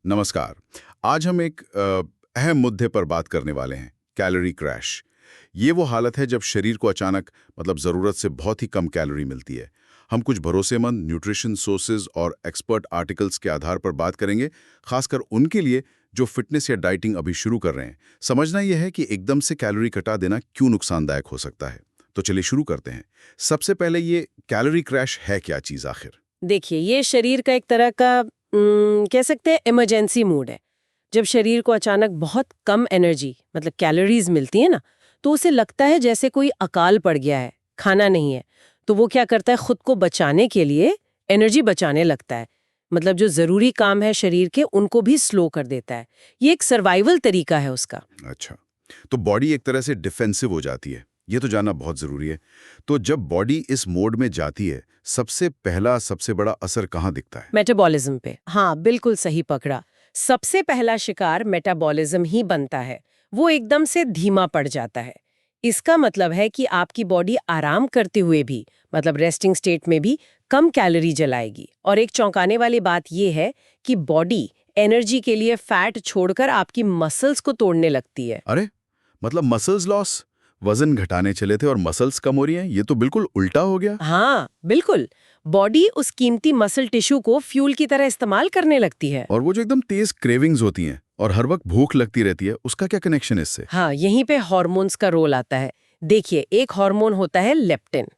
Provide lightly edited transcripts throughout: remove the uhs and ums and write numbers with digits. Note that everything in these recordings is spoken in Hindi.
नमस्कार। आज हम एक अहम मुद्दे पर बात करने वाले हैं, कैलोरी क्रैश। ये वो हालत है जब शरीर को अचानक ज़रूरत से बहुत ही कम कैलोरी मिलती है। हम कुछ भरोसेमंद न्यूट्रिशन सोर्सेज और एक्सपर्ट आर्टिकल्स के आधार पर बात करेंगे, खासकर उनके लिए जो फिटनेस या डाइटिंग अभी शुरू कर रहे हैं। समझना यह है कि एकदम से कैलोरी घटा देना क्यों नुकसानदायक हो सकता है। तो चलिए शुरू करते हैं। सबसे पहले ये कैलोरी क्रैश है क्या चीज़ आखिर? देखिए, ये शरीर का एक तरह का कह सकते हैं इमरजेंसी मूड है। जब शरीर को अचानक बहुत कम एनर्जी मतलब कैलोरीज मिलती है ना, तो उसे लगता है जैसे कोई अकाल पड़ गया है, खाना नहीं है। तो वो क्या करता है, खुद को बचाने के लिए एनर्जी बचाने लगता है। मतलब जो जरूरी काम है शरीर के, उनको भी स्लो कर देता है। ये एक सर्वाइवल तरीका है उसका। अच्छा, तो बॉडी एक तरह से डिफेंसिव हो जाती है, ये तो जानना बहुत ज़रूरी है। तो जब बॉडी इस मोड में जाती है, सबसे बड़ा असर कहाँ दिखता है? मेटाबॉलिज्म पे। हाँ, बिल्कुल सही पकड़ा। सबसे पहला शिकार मेटाबॉलिज्म ही बनता है। वो एकदम से धीमा पड़ जाता है। इसका मतलब है कि आपकी बॉडी आराम करते हुए भी, मतलब रेस्टिंग स्टेट में भी, कम कैलोरी जलाएगी। और एक चौंकाने वाली बात यह है कि बॉडी एनर्जी के लिए फैट छोड़कर आपकी मसल्स को तोड़ने लगती है। अरे, मतलब मसल्स लॉस? वजन घटाने चले थे और मसल्स कम हो रही हैं? ये तो बिल्कुल उल्टा हो गया। हाँ, बिल्कुल। बॉडी उस कीमती मसल टिश्यू को फ्यूल की तरह इस्तेमाल करने लगती है। और वो जो एकदम तेज क्रेविंग्स होती हैं और हर वक्त भूख लगती रहती है, उसका क्या कनेक्शन है इससे? हाँ, यहीं पे हार्मोन्स का रोल आता है। देखिए, एक हार्मोन होता है लेप्टिन।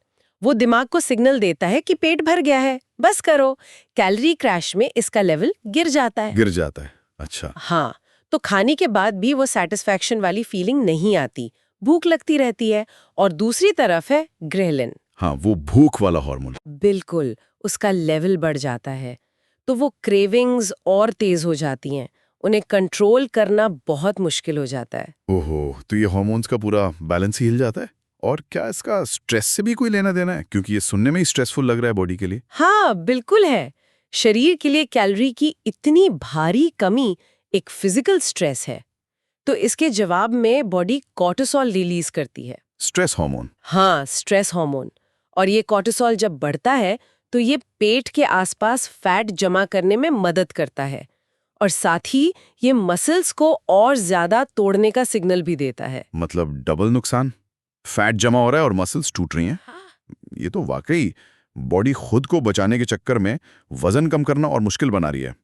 वो दिमाग को सिग्नल देता है कि पेट भर गया है, बस करो। कैलोरी क्रैश में इसका लेवल गिर जाता है। गिर जाता है। अच्छा। हाँ, तो खाने के बाद भी वो सैटिस्फैक्शन वाली फीलिंग नहीं आती, भूख लगती रहती है। और दूसरी तरफ है ग्रेलिन। हाँ, वो भूख वाला हार्मोन। बिल्कुल, उसका लेवल बढ़ जाता है। तो वो क्रेविंग्स और तेज हो जाती हैं। उन्हें कंट्रोल करना बहुत मुश्किल हो जाता है। ओहो, तो ये हार्मोन्स का पूरा बैलेंस ही हिल जाता है। और क्या इसका स्ट्रेस से भी कोई लेना देना है? क्योंकि ये सुनने में ही स्ट्रेसफुल लग रहा है बॉडी के लिए। हाँ, बिल्कुल है। शरीर के लिए कैलोरी की इतनी भारी कमी एक फिजिकल स्ट्रेस है। तो इसके जवाब में बॉडी कॉर्टिसोल रिलीज करती है। Stress hormone. हाँ, स्ट्रेस हार्मोन। और ये कॉर्टिसोल जब बढ़ता है तो ये पेट के आसपास फैट जमा करने में मदद करता है। और साथ ही ये मसल्स को और ज्यादा तोड़ने का सिग्नल भी देता है। मतलब डबल नुकसान। फैट जमा हो रहा है और मसल्स टूट रही हैं। ये तो वाकई बॉडी खुद को बचाने के चक्कर में वजन कम करना और मुश्किल बना रही है।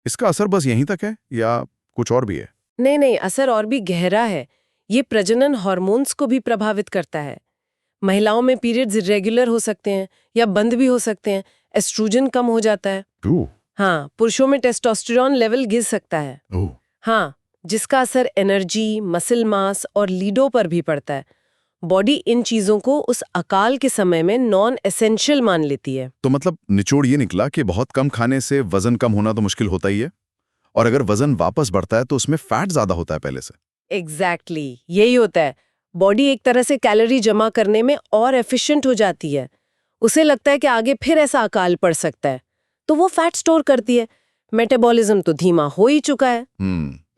इसका असर बस यहीं तक है या कुछ और भी है? नहीं नहीं, असर और भी गहरा है। ये प्रजनन हार्मोन्स को भी प्रभावित करता है। महिलाओं में पीरियड्स इरेगुलर हो सकते हैं या बंद भी हो सकते हैं। एस्ट्रोजन कम हो जाता है। ओह। हाँ, पुरुषों में टेस्टोस्टेरोन लेवल गिर सकता है। ओह। हाँ, जिसका असर एनर्जी, मसल मास और लीडो पर भी पड़ता है। बॉडी इन चीजों को उस अकाल के समय में नॉन एसेंशियल मान लेती है। तो मतलब निचोड़ ये निकला कि बहुत कम खाने से वजन कम होना तो मुश्किल होता ही है, और अगर वजन वापस बढ़ता है तो उसमें फैट ज्यादा होता है पहले से। एग्जैक्टली, यही होता है। बॉडी एक तरह से कैलोरी जमा करने में और एफिशिएंट हो जाती है। उसे लगता है कि आगे फिर ऐसा अकाल पड़ सकता है, तो वो फैट स्टोर करती है। मेटाबॉलिज्म तो धीमा हो ही चुका है।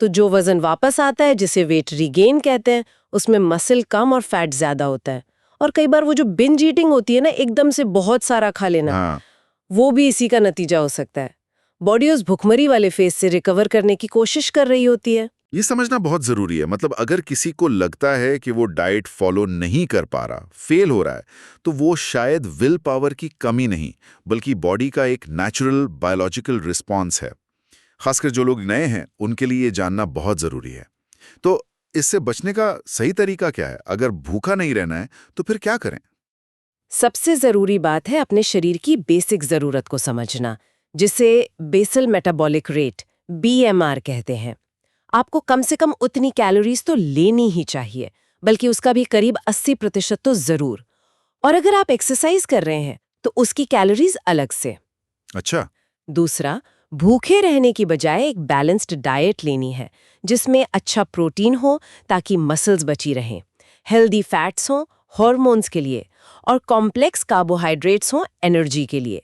तो जो वजन वापस आता है, जिसे वेट रीगेन कहते हैं, उसमें मसल कम और फैट ज्यादा होता है। और कई बार वो जो बिंज ईटिंग होती है ना, एकदम से बहुत सारा खा लेना, हाँ। वो भी इसी का नतीजा हो सकता है। बॉडी उस भुखमरी वाले फेज से रिकवर करने की कोशिश कर रही होती है। ये समझना बहुत जरूरी है। मतलब अगर किसी को लगता है कि वो डाइट फॉलो नहीं कर पा रहा, फेल हो रहा है, तो वो शायद विल पावर की कमी नहीं, बल्कि बॉडी का एक नेचुरल बायोलॉजिकल रिस्पॉन्स है। खासकर जो लोग नए हैं, उनके लिए ये जानना बहुत जरूरी है। तो इससे बचने का सही तरीका क्या है? अगर भूखा नहीं रहना है तो फिर क्या करें? सबसे जरूरी बात है अपने शरीर की बेसिक जरूरत को समझना, जिसे बेसल मेटाबॉलिक रेट BMR कहते हैं। आपको कम से कम उतनी कैलोरीज तो लेनी ही चाहिए, बल्कि उसका भी करीब 80% तो जरूर। और अगर आप एक्सरसाइज कर रहे हैं तो उसकी कैलोरीज अलग से। अच्छा। दूसरा, भूखे रहने की बजाय एक बैलेंस्ड डाइट लेनी है, जिसमें अच्छा प्रोटीन हो ताकि मसल्स बची रहें, हेल्दी फैट्स हों हॉर्मोन्स के लिए, और कॉम्प्लेक्स कार्बोहाइड्रेट्स हों एनर्जी के लिए।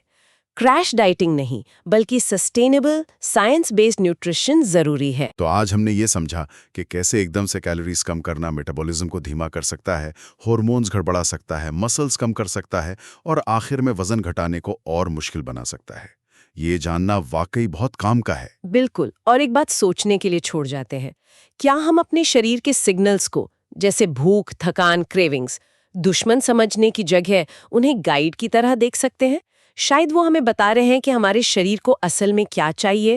क्रैश डाइटिंग नहीं, बल्कि सस्टेनेबल साइंस बेस्ड न्यूट्रिशन जरूरी है। तो आज हमने ये समझा कि कैसे एकदम से कैलोरीज कम करना मेटाबॉलिज्म को धीमा कर सकता है, हार्मोन्स गड़बड़ा सकता है, मसल्स कम कर सकता है और आखिर में वजन घटाने को और मुश्किल बना सकता है। ये जानना वाकई बहुत काम का है। बिल्कुल। और एक बात सोचने के लिए छोड़ जाते हैं, क्या हम अपने शरीर के सिग्नल्स को, जैसे भूख, थकान, क्रेविंग्स, दुश्मन समझने की जगह उन्हें गाइड की तरह देख सकते हैं? शायद वो हमें बता रहे हैं कि हमारे शरीर को असल में क्या चाहिए।